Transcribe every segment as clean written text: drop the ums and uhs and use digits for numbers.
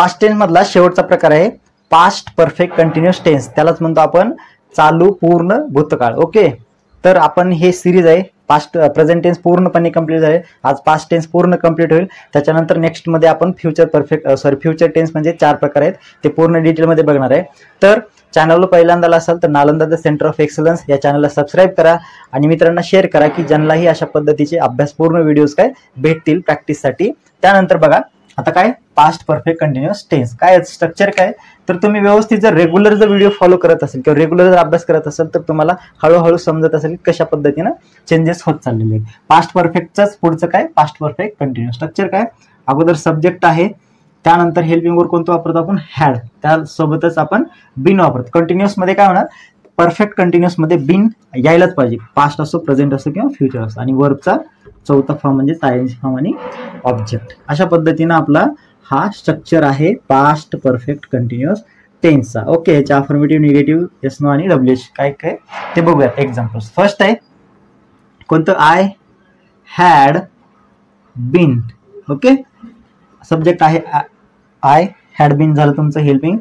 Past tense मधला शेवटचा प्रकार आहे पास्ट परफेक्ट कंटिन्युअस टेन्स, त्यालाच म्हणतो आपण चालू पूर्ण भूतकाळ. ओके, तर आपण हे सिरीज आहे पास्ट प्रेझेंट टेन्स पूर्णपणे कंप्लीट झाले. आज पास्ट टेन्स पूर्ण कंप्लीट होईल. त्याच्यानंतर नेक्स्ट मध्ये आपण फ्युचर टेन्स म्हणजे 4 प्रकार आहेत ते पूर्ण डिटेलमध्ये बघणार आहे. तर चॅनलला पहिल्यांदा असाल तर Nalanda the centre of excellence या चॅनलला सबस्क्राईब करा आणि मित्रांना शेअर करा की ज्यांनाही अशा पद्धतीचे अभ्यासपूर्ण व्हिडिओज काय भेटतील प्रॅक्टिससाठी. त्यानंतर बघा आता काय पास्ट परफेक्ट कंटिन्युअस टेन्स काय स्ट्रक्चर काय, तर तुम्ही व्यवस्थित जर रेग्युलर जर व्हिडिओ फॉलो करत असेल किंवा रेग्युलर जर अभ्यास करत असेल तर तुम्हाला हळूहळू समजत असेल की कशा पद्धतीनं चेंजेस होत चाललेले आहेत. पास्ट परफेक्टच पुढचं काय पास्ट परफेक्ट कंटिन्युअस स्ट्रक्चर काय, अगोदर सब्जेक्ट आहे, त्यानंतर हेल्पिंग वर्ब कोणतं वापरतो आपण हॅड, त्यासोबतच आपण बीन वापरतो. कंटिन्युअस मध्ये काय होणार परफेक्ट कंटिन्युअस मध्ये बीन यायलाच पाहिजे, पास्ट असो प्रेझेंट असो किंवा फ्युचर असो, आणि वर्बचा चौथा फॉर्म म्हणजे आयएनजी फॉर्म आणि ऑब्जेक्ट. अशा पद्धतीनं आपला हा स्ट्रक्चर आहे पास्ट परफेक्ट कंटिन्युअस टेन्सचा. ओके, याच्या अफर्मेटिव्ह निगेटिव्ह येस नो आणि डब्ल्यूएच काय काय ते बघूयात एक्झाम्पल्स. फर्स्ट आहे कोणतं I had been. Okay, subject आहे आय हॅड बीन झालं तुमचं हेल्पिंग,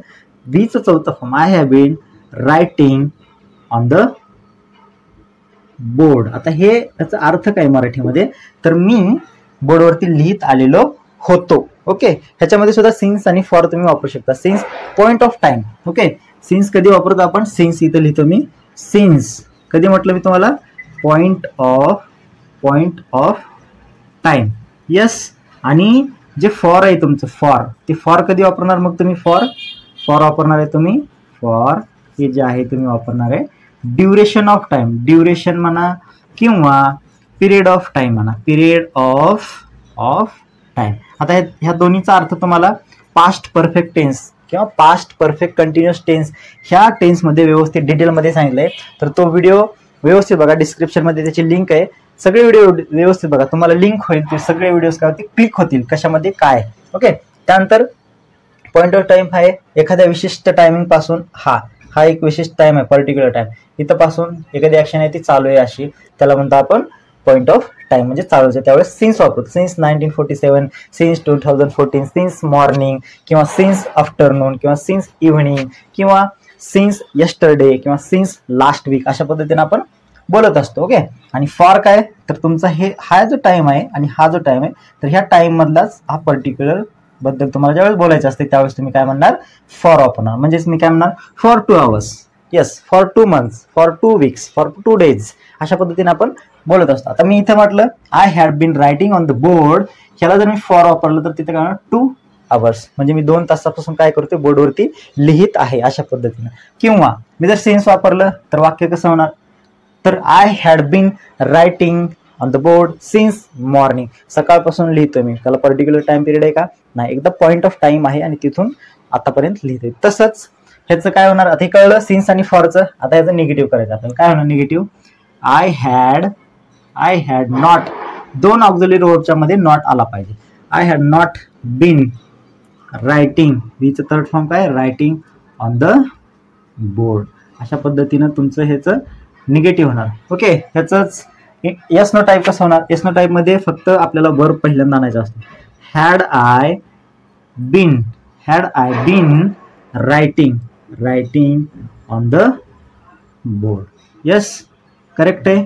बीचं चौथा form I have been writing on the board. आता हे याचा अर्थ काय मराठीमध्ये, तर मी बोर्डवरती लिहित आलेलो होतो. ओके, ह्याच्यामध्ये सुद्धा सिन्स आणि फॉर तुम्ही वापरू शकता. Since point of time. Okay, since कधी वापरतो आपण, सिन्स इथं लिहितो मी सिन्स, कधी म्हटलं मी तुम्हाला पॉइंट ऑफ टाइम. येस, आणि जे फॉर आहे तुमचं फॉर, ते फॉर कधी वापरणार मग तुम्ही फॉर वापरणार आहे तुम्ही फॉर हे जे आहे तुम्ही वापरणार आहे ड्युरेशन ऑफ टाइम, ड्युरेशन म्हणा किंवा पिरियड ऑफ टाइम म्हणा, पिरियड ऑफ टाइम. आता ह्या दोन्हीचा अर्थ तुम्हाला पास्ट परफेक्ट टेन्स किंवा पास्ट परफेक्ट कंटिन्युअस टेन्स ह्या टेन्समध्ये व्यवस्थित डिटेलमध्ये सांगितलंय. तर तो व्हिडिओ व्यवस्थित बघा, डिस्क्रिप्शनमध्ये त्याची लिंक आहे. सगळे व्हिडिओ व्यवस्थित बघा, तुम्हाला लिंक होईल, ते सगळे व्हिडिओज काय होतील क्लिक होतील कशामध्ये काय. ओके, त्यानंतर पॉइंट ऑफ टाइम आहे एखाद्या विशिष्ट टायमिंग पासून हा एक विशिष्ट टाइम आहे, पर्टिक्युलर टाइम, इथं पासून एखादी ऍक्शन आहे ती चालू आहे अशी, त्याला म्हणतो आपण पॉइंट ऑफ टाइम म्हणजे चालूच आहे. त्यावेळेस सिन्स वापरतो, सिन्स 1947, सिन्स 2014, सिन्स मॉर्निंग किंवा सिन्स आफ्टरनून किंवा सिन्स इव्हनिंग किंवा सिन्स यस्टरडे किंवा सिन्स लास्ट वीक अशा पद्धतीने आपण बोलत असतो. ओके, आणि फॉर काय, तर तुमचा हा जो टाइम आहे आणि हा जो टाइम आहे तर ह्या टाइम मधलाच हा पर्टिक्युलर बद्दल तुम्हाला ज्यावेळेस बोलायचं असते त्यावेळेस तुम्ही काय म्हणणार फॉर वापरणार. म्हणजेच मी काय म्हणणार for 2 hours, yes, for 2 months, for 2 weeks, for 2 days अशा पद्धतीने आपण बोलत असतो. आता मी इथे म्हटलं I had been writing on the board, ह्याला जर मी फॉर वापरलं तर तिथे काय म्हणणार 2 hours, म्हणजे मी 2 तासापासून काय करतोय बोर्डवरती लिहित आहे अशा पद्धतीने. किंवा मी जर सिन्स वापरलं तर वाक्य कसं होणार, तर I had been writing on the board since morning, सकाळपासून लिहितोय मी, त्याला पर्टिक्युलर टाइम पिरियड आहे का नाही, एकदा पॉइंट ऑफ टाइम आहे आणि तिथून आतापर्यंत लिहितोय. तसंच ह्याचं काय होणार, आता हे कळलं सिन्स आणि फॉरचं. आता ह्याचं निगेटिव्ह करायचं आपल्याला, काय होणार negative, I had not, 2 auxiliary वर्बच्या मध्ये नॉट आला पाहिजे. I had not been writing, बीचं थर्ड फॉर्म काय रायटिंग ऑन द बोर्ड. अशा पद्धतीनं तुमचं ह्याचं निगेटिव्ह होणार. ओके, ह्याचंच येस नो टाईप कसं होणार, येस नो टाईप मध्ये फक्त आपल्याला वर्ब पहिल्यांदा आणायचा असतो. Had I been writing on the board. Yes, correct आहे,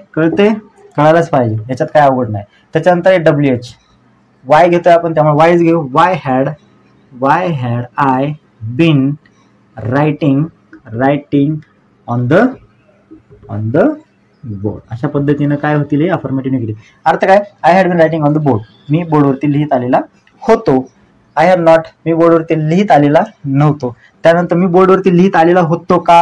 कळायलाच पाहिजे, याच्यात काय अवघड नाही. त्याच्यानंतर WH, वाय घेतोय आपण त्यामुळे वायच घेऊ. Why had I been writing on the board. अशा पद्धतीनं काय होतील अफर्मेटिव्ह निगेटिव्ह. अर्थ काय, I had been writing on the board, मी बोर्डवरती लिहित आलेला होतो. आय हॅड नॉट, मी बोर्डवरती लिहित आलेला नव्हतो. त्यानंतर मी बोर्डवरती लिहित आलेला होतो का,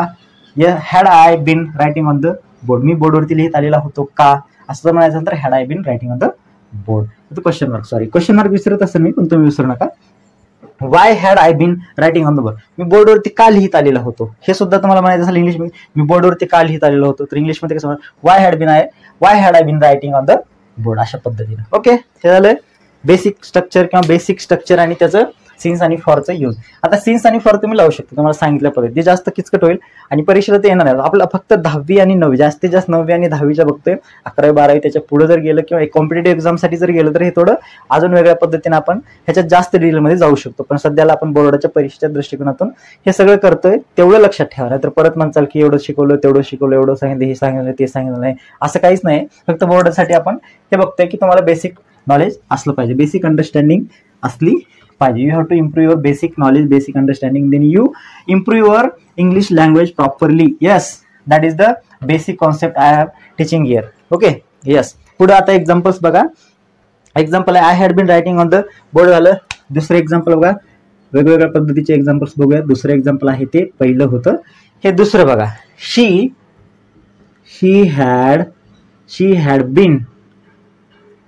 had I been writing on the board, मी बोर्डवरती लिहित आलेला होतो का असं जर म्हणायचं तर had I been writing on the board. Question mark विसरत असेल मी, पण तुम्ही विसरू नका. Why had I been writing on the board, मी बोर्डवरती का लिहित आलेला होतो, हे सुद्धा तुम्हाला म्हणायचं असेल इंग्लिश मध्ये, मी बोर्डवरती का लिहित आलेलो होतो, तर इंग्लिशमध्ये कसं Y had I been writing on the board अशा पद्धतीने. ओके, हे झालं बेसिक स्ट्रक्चर किंवा बेसिक स्ट्रक्चर आणि त्याचं सिन्स आणि फॉरचा यूज. आता सिन्स आणि फॉर तुम्ही लावू शकता तुम्हाला सांगितल्या पद्धती, ते जास्त किचकट होईल आणि परीक्षेला ते येणार नाही. आपलं फक्त 10वी आणि 9वी जास्तीत जास्त 9वी आणि 10वीच्या बघतोय. 11वी 12वी त्याच्या पुढे जर गेलं किंवा कॉम्पिटेटिव्ह एक्झामसाठी जर गेलं तर हे थोडं अजून वेगळ्या पद्धतीने आपण ह्याच्यात जास्त डिटेलमध्ये जाऊ शकतो. पण सध्याला आपण बोर्डाच्या परीक्षेच्या दृष्टिकोनातून हे सगळं करतोय, तेवढं लक्षात ठेवा. नाही तर परत म्हणचाल की एवढं शिकवलं तेवढं शिकवलं, एवढं सांगितलं हे सांगितलं ते सांगितलं नाही, असं काहीच नाही. फक्त बोर्डासाठी आपण हे बघतोय की तुम्हाला बेसिक नॉलेज असलं पाहिजे, बेसिक अंडरस्टँडिंग असली पाहिजे. You have to improve your basic knowledge, basic understanding, then you improve your English language properly. Yes, that is the basic concept I have teaching here. Okay, yes. पुढे आता examples बघा. Example आहे I had been writing on the board झालं. दुसरं example बघा, वेगवेगळ्या पद्धतीचे examples बघूया. दुसरं एक्झाम्पल आहे ते पहिलं होतं, हे दुसरं बघा. She had been.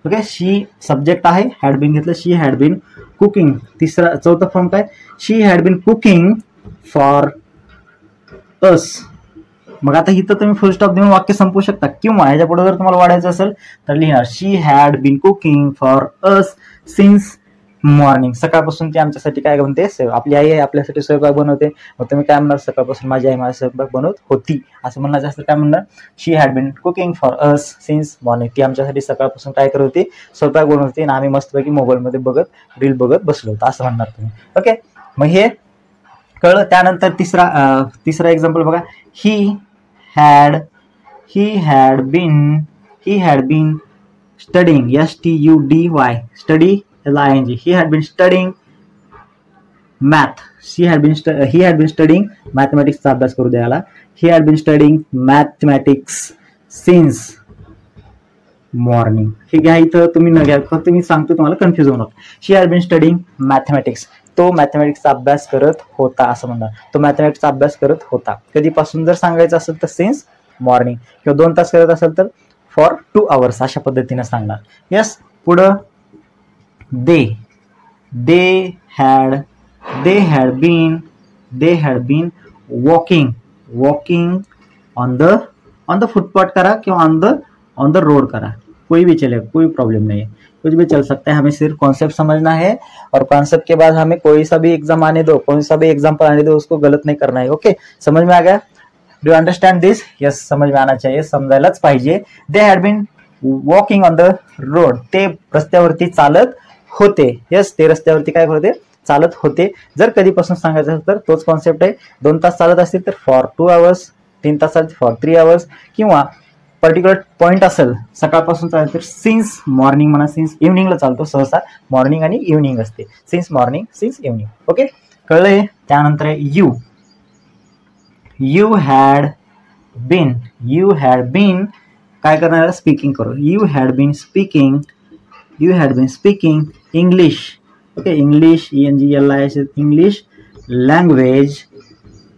Okay, she subject आहे, हॅड बीन घेतलं. She had been cooking. चौथा फॉर्म काय, she had been cooking for us. मग आता इथं तुम्ही फुल स्टॉप देऊन वाक्य संपवू शकता, किंवा ह्याच्या पुढे जर तुम्हाला वाढायचं असेल तर लिहिणार she had been cooking for us since morning. सकाळपासून ती आमच्यासाठी काय बनते, आपली आई आहे आपल्यासाठी स्वयंपाक बनवते. मग तुम्ही काय म्हणणार, सकाळपासून माझी आई माझा स्वयंपाक बनवत होती असं म्हणणार. जास्त काय म्हणणार, she had been cooking for us since morning. ती आमच्यासाठी सकाळपासून काय करत होती, स्वयंपाक बनवत होती आणि आम्ही मस्तपैकी मोबाईलमध्ये बघत रील बघत बसलो होतो असं म्हणणार तुम्ही. ओके, मग हे कळलं. त्यानंतर तिसरा एक्झाम्पल बघा. He had been studying. STUDY study ing. He had been studying math. He had been studying mathematics चा अभ्यास करू द्यायला. He had been studying mathematics since morning. हे घ्या, इथं तुम्ही न घ्या, फक्त मी सांगतो तुम्हाला कन्फ्युज होऊ नका. She had been studying mathematics. तो मॅथमॅटिक्सचा अभ्यास करत होता असं म्हणणार. तो मॅथमॅटिक्सचा अभ्यास करत होता. कधीपासून जर सांगायचं असेल तर सिन्स मॉर्निंग, किंवा 2 तास करत असेल तर फॉर 2 hours अशा पद्धतीने सांगणार. येस. पुढं they had been walking on the footpath करा किंवा on the road करा, कोई भी चलेगा, कोई प्रॉब्लम नहीं है, कुछ भी चल सकता है. हमें सिर्फ कॉन्सेप्ट समझना है और कॉन्सेप्ट के बाद हमें कोई सा भी एग्जाम आने दो, कोई सा भी एग्जाम्पल आने दो, उसको गलत नहीं करना है. ओके, समझ में आ गया? Do you understand this? Yes, समझ में आना चाहिए, समजायलाच पाहिजे. They had been walking on the road. ते रस्त्यावरती चालत होते. येस, ते रस्त्यावरती काय होते, चालत होते. जर कधीपासून सांगायचं असेल तर तोच कॉन्सेप्ट आहे. 2 तास चालत असतील तर फॉर 2 hours, 3 तास चालत फॉर 3 hours, किंवा पर्टिक्युलर पॉईंट असेल सकाळपासून चालत तर सिन्स मॉर्निंग म्हणा. सिन्स इव्हनिंगला चालतो, सहसा मॉर्निंग आणि इव्हनिंग असते. Since morning, since evening. Okay, कळलंय. त्यानंतर आहे यू हॅड बीन काय करणार, स्पीकिंग करू. You had been speaking English. Okay, English ENGLISH English language.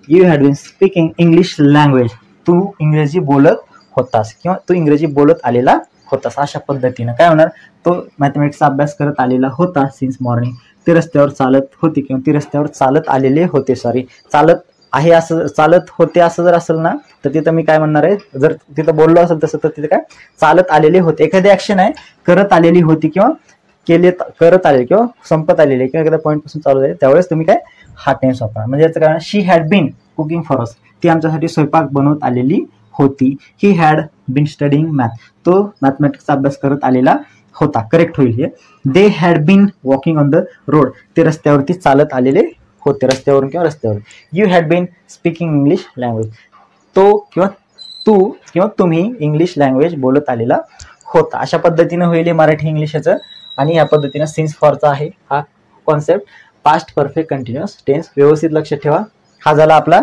You had been speaking English language. तू इंग्रजी बोलत होतास किंवा तू इंग्रजी बोलत आलेला होतास अशा पद्धतीनं काय होणार, तो मॅथमॅटिक्सचा अभ्यास करत आलेला होता सिन्स मॉर्निंग. ते रस्त्यावर चालत होते किंवा ते रस्त्यावर चालत आलेले होते. चालत आहे असं, चालत होते असं जर असेल ना तर तिथं मी काय म्हणणार आहे, जर तिथं बोललो असेल तसं तर तिथे काय चालत आलेले होते. एखादी ऍक्शन आहे करत आलेली होती किंवा करत आलेली किंवा संपत आलेली किंवा एखाद्या पॉईंट पासून चालू झाले, त्यावेळेस तुम्ही काय हा टेन्स वापरा. म्हणजे याचं कारण she had been cooking for us. ती आमच्यासाठी स्वयंपाक बनवत आलेली होती. He had been studying math. तो मॅथमॅटिक्सचा अभ्यास करत आलेला होता. करेक्ट होईल हे. They had been walking on the road. ते रस्त्यावरती चालत आलेले होते, रस्त्यावरून किंवा रस्त्यावर. You had been speaking English language. तो किंवा तू किंवा तुम्ही इंग्लिश लँग्वेज बोलत आलेला होता. अशा पद्धतीने होईल मराठी इंग्लिश याचं. आणि या पद्धतीने सिन्स फॉरचा आहे हा concept. Past perfect continuous tense व्यवस्थित लक्षात ठेवा. हा झाला आपला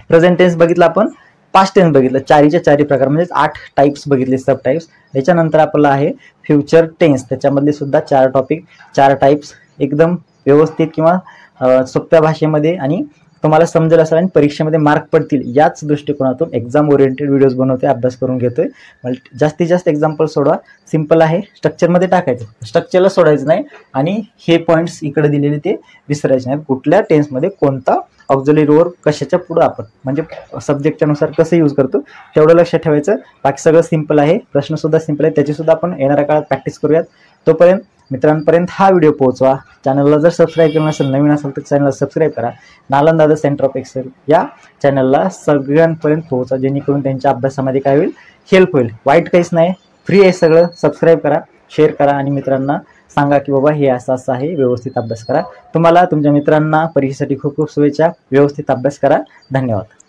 प्रेझेंट टेन्स बघितला आपण. पास्ट टेन्स बघितलं, 4 प्रकार म्हणजे 8 टाइप्स बघितले, सब टाइप्स. त्याच्यानंतर आपला आहे फ्युचर टेन्स. त्याच्यामधले सुद्धा 4 टॉपिक, 4 टाइप्स एकदम व्यवस्थित किंवा सोप्या भाषेमध्ये आणि तुम्हाला समजेल असं आणि परीक्षेमध्ये मार्क पडतील याच दृष्टिकोनातून एक्झाम ओरिएंटेड व्हिडिओज बनवते, अभ्यास करून घेतोय. जास्तीत जास्त एक्झाम्पल सोडवा. सिंपल आहे, स्ट्रक्चरमध्ये टाकायचं, स्ट्रक्चरला सोडायचं नाही आणि हे पॉईंट्स इकडे दिलेले ते विसरायचे नाहीत. कुठल्या टेन्समध्ये कोणता ऑक्झिलरी वर्ब कशाच्या पुढे आपण म्हणजे सब्जेक्टच्या नुसार कसं यूज करतो तेवढं लक्षात ठेवायचं. बाकी सगळं सिंपल आहे. प्रश्न सुद्धा सिंपल आहे, त्याची सुद्धा आपण येणाऱ्या काळात प्रॅक्टिस करूयात. तोपर्यंत मित्रांपर्यंत हा व्हिडिओ पोहोचवा. चॅनलला जर सबस्क्राईब केलं नसेल, नवीन असेल तर चॅनलला सबस्क्राईब करा. Nalanda the centre of excel या चॅनलला सगळ्यांपर्यंत पोहोचा, जेणेकरून त्यांच्या अभ्यासामध्ये काय होईल, हेल्प होईल. वाईट काहीच नाही, फ्री आहे सगळं. सबस्क्राईब करा, शेअर करा आणि मित्रांना सांगा की बाबा हे असं असं आहे, व्यवस्थित अभ्यास करा. तुम्हाला तुमच्या मित्रांना परीक्षेसाठी खूप खूप शुभेच्छा. व्यवस्थित अभ्यास करा. धन्यवाद.